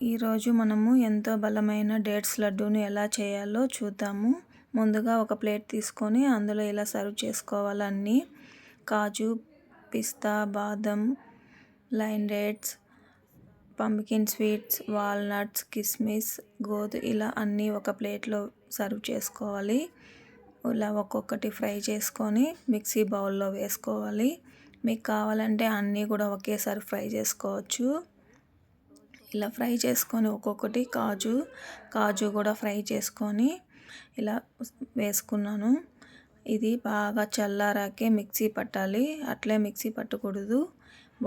ఈరోజు మనము ఎంతో బలమైన డేట్స్ లడ్డూని ఎలా చేయాలో చూద్దాము. ముందుగా ఒక ప్లేట్ తీసుకొని అందులో ఇలా సర్వ్ చేసుకోవాలన్నీ కాజు, పిస్తా, బాదం, line dates, pumpkin sweets, walnuts, కిస్మిస్, ఇలా అన్నీ ఒక ప్లేట్లో సర్వ్ చేసుకోవాలి. ఇలా ఒక్కొక్కటి ఫ్రై చేసుకొని మిక్సీ బౌల్లో వేసుకోవాలి. మీకు కావాలంటే అన్నీ కూడా ఒకేసారి ఫ్రై చేసుకోవచ్చు. ఇలా ఫ్రై చేసుకొని ఒక్కొక్కటి కాజు కూడా ఫ్రై చేసుకొని ఇలా వేసుకున్నాను. ఇది బాగా చల్లారాకే మిక్సీ పట్టాలి, అట్లే మిక్సీ పట్టకూడదు.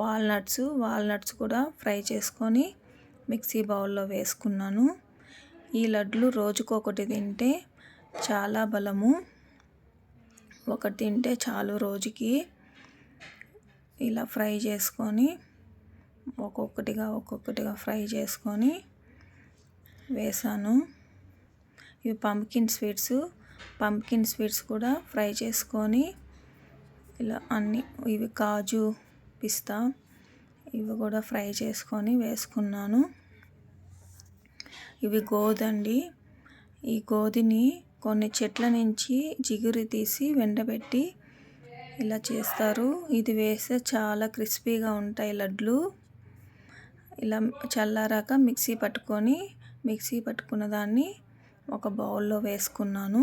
వాల్నట్స్ కూడా ఫ్రై చేసుకొని మిక్సీ బౌల్లో వేసుకున్నాను. ఈ లడ్లు రోజుకొకటి తింటే చాలా బలము. ఒకటి తింటే చాలు రోజుకి. ఇలా ఫ్రై చేసుకొని ఒక్కొక్కటిగా ఫ్రై చేసుకొని వేసాను. ఇవి పంప్కిన్ స్వీట్స్ కూడా ఫ్రై చేసుకొని ఇలా అన్నీ, ఇవి కాజు, పిస్తా ఇవి కూడా ఫ్రై చేసుకొని వేసుకున్నాను. ఇవి గోదండి. ఈ గోధిని కొన్ని చెట్ల నుంచి జిగురు తీసి ఎండబెట్టి ఇలా చేస్తారు. ఇది వేస్తే చాలా క్రిస్పీగా ఉంటాయి లడ్లు. ఇలా చల్లారాక మిక్సీ పట్టుకున్న దాన్ని ఒక బౌల్లో వేసుకున్నాను.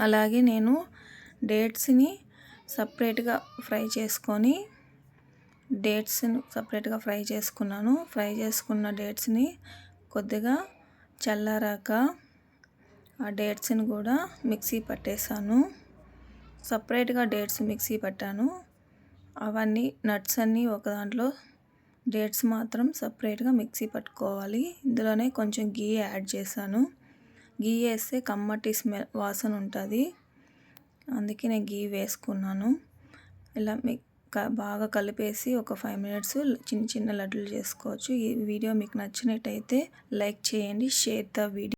అలాగే నేను డేట్స్ని సపరేట్గా ఫ్రై చేసుకున్నాను. ఫ్రై చేసుకున్న డేట్స్ని కొద్దిగా చల్లారాక ఆ డేట్స్ని కూడా మిక్సీ పట్టేశాను. సపరేట్గా డేట్స్ మిక్సీ పట్టాను. అవన్నీ నట్స్ అన్నీ ఒక దాంట్లో, డేట్స్ మాత్రం సపరేట్గా మిక్సీ పట్టుకోవాలి. ఇందులోనే కొంచెం గీ యాడ్ చేశాను. గీ వేస్తే కమ్మటి వాసన ఉంటుంది, అందుకే నేను గీ వేసుకున్నాను. ఇలా బాగా కలిపేసి ఒక 5 minutes చిన్న చిన్న లడ్డూలు చేసుకోవచ్చు. ఈ వీడియో మీకు నచ్చినట్టయితే లైక్ చేయండి, షేర్ ద వీడియో.